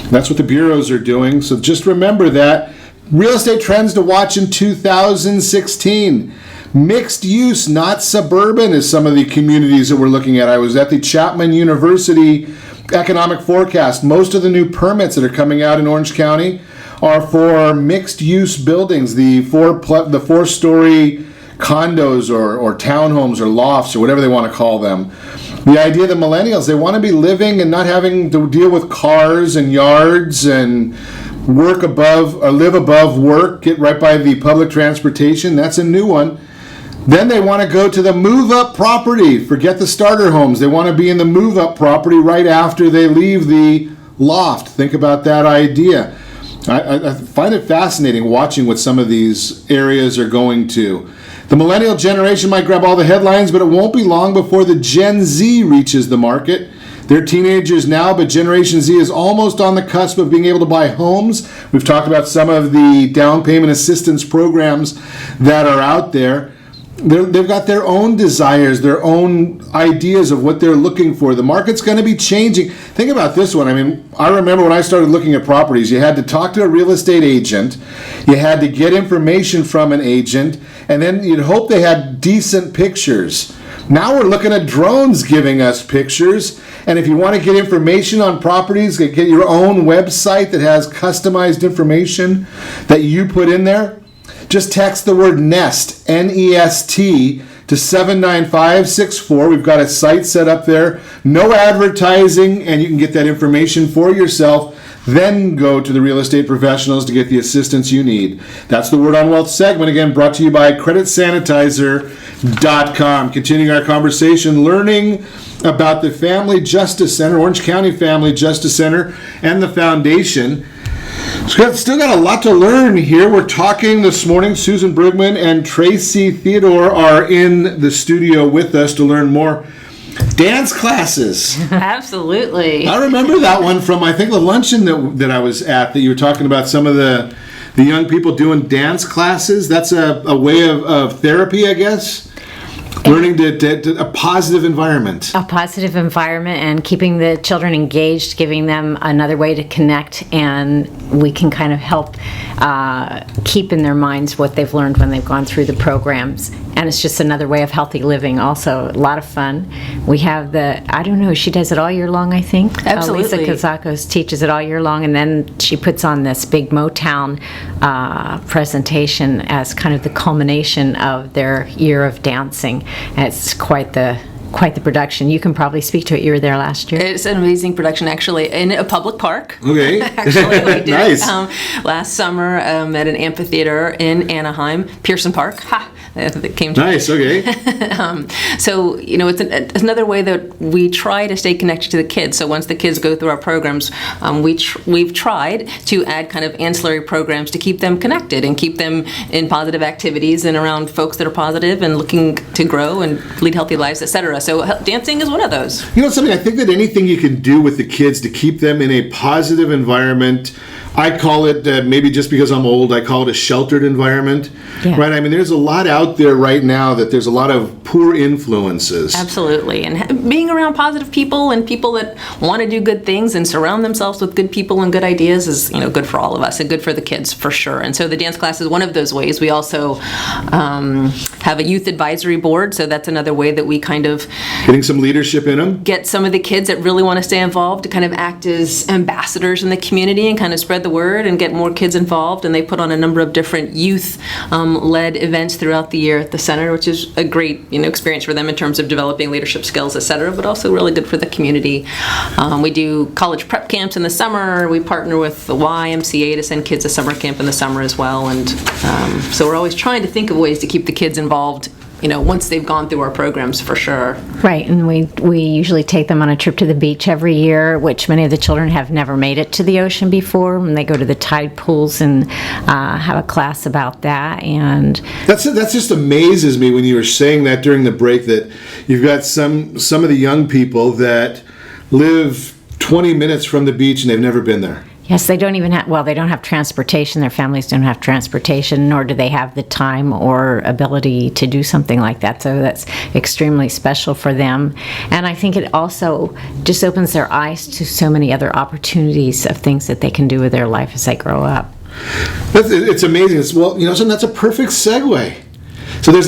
That's what the bureaus are doing. So just remember that. Real estate trends to watch in 2016. Mixed use, not suburban, is some of the communities that we're looking at. I was at the Chapman University Economic Forecast. Most of the new permits that are coming out in Orange County are for mixed use buildings, the four-story condos or townhomes or lofts or whatever they want to call them. The idea that millennials, they want to be living and not having to deal with cars and yards and live above work, get right by the public transportation. That's a new one. Then they want to go to the move-up property. Forget the starter homes. They want to be in the move-up property right after they leave the loft. Think about that idea. I find it fascinating watching what some of these areas are going to. The millennial generation might grab all the headlines, but it won't be long before the Gen Z reaches the market. They're teenagers now, but Generation Z is almost on the cusp of being able to buy homes. We've talked about some of the down payment assistance programs that are out there. They've got their own desires, their own ideas of what they're looking for. The market's going to be changing. Think about this one. I mean, I remember when I started looking at properties, you had to talk to a real estate agent, you had to get information from an agent, and then you'd hope they had decent pictures. Now we're looking at drones giving us pictures, and if you want to get information on properties, get your own website that has customized information that you put in there. Just text the word NEST, N-E-S-T, to 79564. We've got a site set up there. No advertising, and you can get that information for yourself. Then go to the real estate professionals to get the assistance you need. That's the Word on Wealth segment, again, brought to you by CreditSanitizer.com. Continuing our conversation, learning about the Family Justice Center, Orange County Family Justice Center, and the Foundation. Still got a lot to learn here. We're talking this morning. Susan Bruegman and Tracy Theodore are in the studio with us to learn more. Dance classes. Absolutely. I remember that one from, I think, the luncheon that I was at, that you were talking about some of the young people doing dance classes. That's a way of therapy, I guess. Learning to a positive environment. A positive environment and keeping the children engaged, giving them another way to connect, and we can kind of help keep in their minds what they've learned when they've gone through the programs. And it's just another way of healthy living also. A lot of fun. We have she does it all year long, I think. Absolutely. Lisa Kazakos teaches it all year long, and then she puts on this big Motown presentation as kind of the culmination of their year of dancing. And it's quite the production. You can probably speak to it. You were there last year. It's an amazing production, actually, in a public park. Okay. Actually, we did Nice. Last summer at an amphitheater in Anaheim, Pearson Park. Ha! That came to Nice, okay. So, it's another way that we try to stay connected to the kids. So once the kids go through our programs, we've tried to add kind of ancillary programs to keep them connected and keep them in positive activities and around folks that are positive and looking to grow and lead healthy lives, etc. So dancing is one of those. You know something, I think that anything you can do with the kids to keep them in a positive environment, I call it, maybe just because I'm old, I call it a sheltered environment, right? I mean, there's a lot out there right now that there's a lot of poor influences. Absolutely. And being around positive people and people that want to do good things and surround themselves with good people and good ideas is, good for all of us and good for the kids for sure. And so the dance class is one of those ways. We also have a youth advisory board, so that's another way that we kind of getting some leadership in them. Get some of the kids that really want to stay involved to kind of act as ambassadors in the community and kind of spread the word and get more kids involved. And they put on a number of different youth-led events throughout the year at the center, which is a great experience for them in terms of developing leadership skills, etc., but also really good for the community. We do college prep camps in the summer. We partner with the YMCA to send kids to summer camp in the summer as well. And so we're always trying to think of ways to keep the kids involved once they've gone through our programs, for sure. Right, and we usually take them on a trip to the beach every year, which many of the children have never made it to the ocean before, and they go to the tide pools and have a class about that. And that just amazes me when you were saying that during the break, that you've got some of the young people that live 20 minutes from the beach and they've never been there. Yes, they don't even have, they don't have transportation. Their families don't have transportation, nor do they have the time or ability to do something like that. So that's extremely special for them. And I think it also just opens their eyes to so many other opportunities of things that they can do with their life as they grow up. It's amazing. So that's a perfect segue. So there's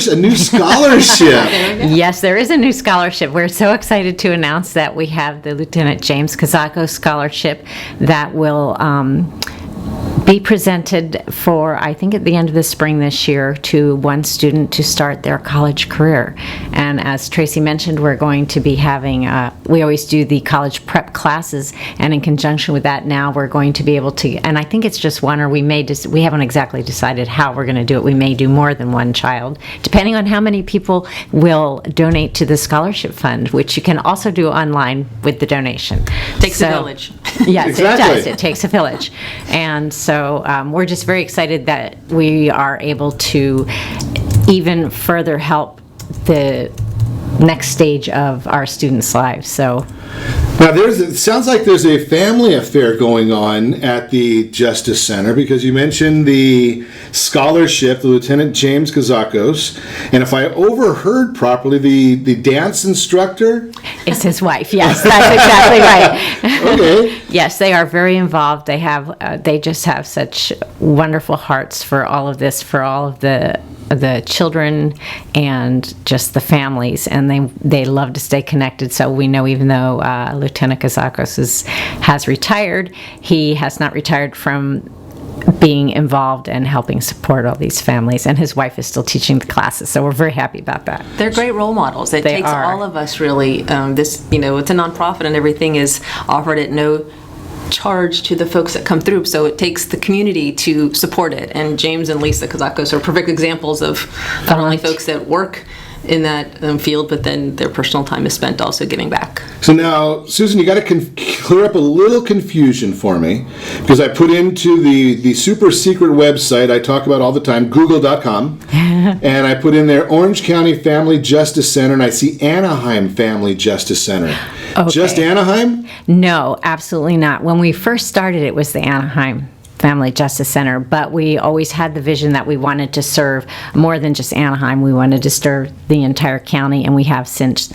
a new scholarship. Yes, there is a new scholarship. We're so excited to announce that we have the Lieutenant James Kazako Scholarship that will be presented for, I think, at the end of the spring this year to one student to start their college career. And as Tracy mentioned, we're going to be having, we always do the college prep classes, and in conjunction with that now we're going to be able to, and I think it's just one, or we haven't exactly decided how we're going to do it. We may do more than one child, depending on how many people will donate to the scholarship fund, which you can also do online with the donation. Takes a village. Yes, exactly. It does. It takes a village. And so we're just very excited that we are able to even further help the next stage of our students' lives. So now it sounds like there's a family affair going on at the Justice Center, because you mentioned the scholarship, the Lieutenant James Kazakos, and if I overheard properly, the dance instructor is his wife. Yes, that's exactly right. Okay. Yes, they are very involved. They just have such wonderful hearts for all of this, for all of the children and just the families, and they love to stay connected. So we know, even though Lieutenant Kazakos has retired, he has not retired from being involved and helping support all these families, and his wife is still teaching the classes, so we're very happy about that. They're great role models. It takes all of us, really. It's a nonprofit, and everything is offered at no charge to the folks that come through, so it takes the community to support it. And James and Lisa Kazakos are perfect examples of not only folks that work in that field, but then their personal time is spent also giving back. So now, Susan, you got to clear up a little confusion for me, because I put into the super secret website I talk about all the time, google.com, and I put in there Orange County Family Justice Center, and I see Anaheim Family Justice Center. Okay. Just Anaheim? No, absolutely not. When we first started, it was the Anaheim Family Justice Center, but we always had the vision that we wanted to serve more than just Anaheim. We wanted to serve the entire county, and we have since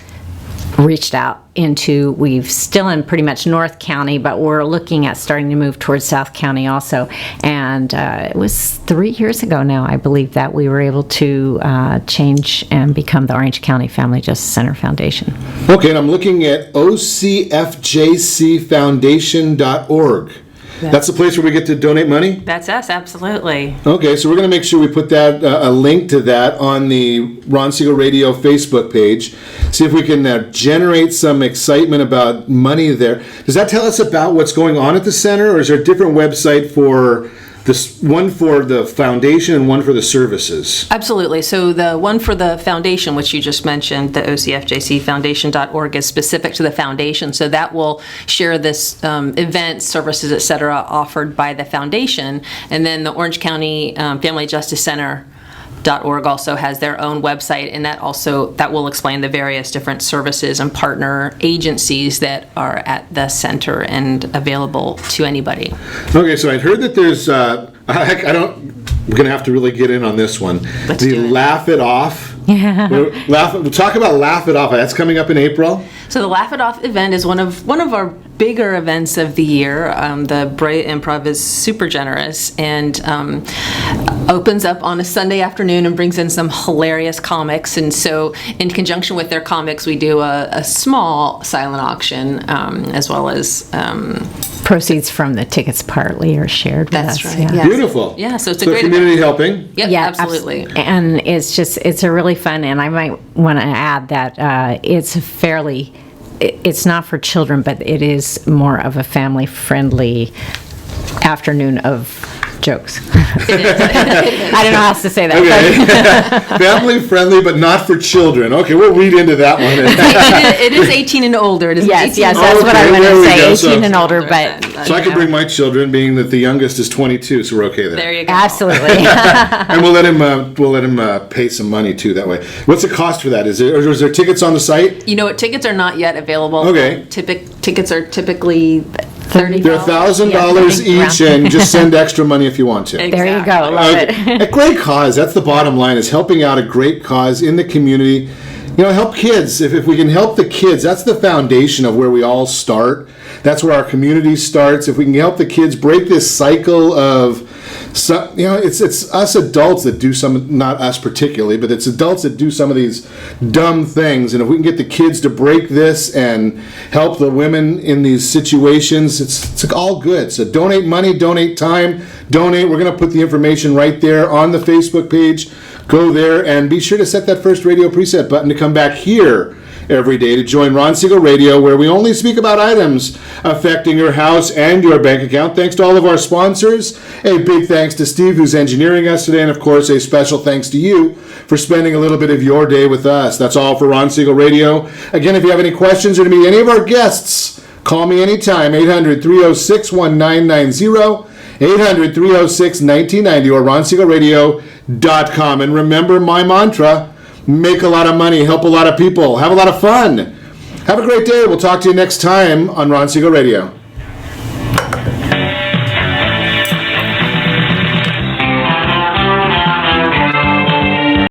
reached out we've still in pretty much North County, but we're looking at starting to move towards South County also. And it was 3 years ago now, I believe, that we were able to change and become the Orange County Family Justice Center Foundation. Okay, and I'm looking at ocfjcfoundation.org. That's the place where we get to donate money? That's us, absolutely. Okay, so we're going to make sure we put that a link to that on the Ron Siegel Radio Facebook page. See if we can generate some excitement about money there. Does that tell us about what's going on at the center, or is there a different website for this, one for the foundation and one for the services? Absolutely. So the one for the foundation, which you just mentioned, the ocfjcfoundation.org, is specific to the foundation. So that will share this events, services, etc., offered by the foundation. And then the Orange County Family Justice Center .org also has their own website, and that will explain the various different services and partner agencies that are at the center and available to anybody. Okay, so I'd heard that there's, we're going to have to really get in on this one. Let's do it. Laugh It Off. We'll talk about Laugh It Off. That's coming up in April. So the Laugh It Off event is one of our bigger events of the year. The Brea Improv is super generous and opens up on a Sunday afternoon and brings in some hilarious comics. And so in conjunction with their comics, we do a small silent auction as well as... proceeds from the tickets partly are shared with us. That's right. Yeah. Yes. Beautiful. Yeah, so it's a great community event. helping. Yep, Yeah, absolutely. And it's a really fun, and I might want to add that it's not for children, but it is more of a family-friendly afternoon of jokes. I don't know how else to say that. Okay. Family friendly, but not for children. Okay, we'll read into that one. It is 18 and older. It is Yes, 18 that's what I Okay, want there to we go. say, 18 and older, older but than- So I could bring my children, being that the youngest is 22, so we're okay there. There you go. absolutely. And we'll let him pay some money too that way. What's the cost for that? Is there tickets on the site? You know what? Tickets are not yet available. Okay. Tickets are typically $30. They're $1,000 each, and just send extra money if you want to. There you go. Love it. A great cause. That's the bottom line, is helping out a great cause in the community. Help kids. If we can help the kids, that's the foundation of where we all start. That's where our community starts. If we can help the kids break this cycle of, it's us adults that do some, not us particularly, but it's adults that do some of these dumb things. And if we can get the kids to break this and help the women in these situations, it's all good. So donate money, donate time, donate. We're going to put the information right there on the Facebook page. Go there and be sure to set that first radio preset button to come back here every day to join Ron Siegel Radio, where we only speak about items affecting your house and your bank account. Thanks to all of our sponsors. A big thanks to Steve, who's engineering us today, and of course a special thanks to you for spending a little bit of your day with us. That's all for Ron Siegel Radio. Again, if you have any questions or to meet any of our guests, call me anytime, 800-306-1990, 800-306-1990, or ronsiegelradio.com. And remember my mantra, make a lot of money, help a lot of people, have a lot of fun. Have a great day. We'll talk to you next time on Ron Siegel Radio.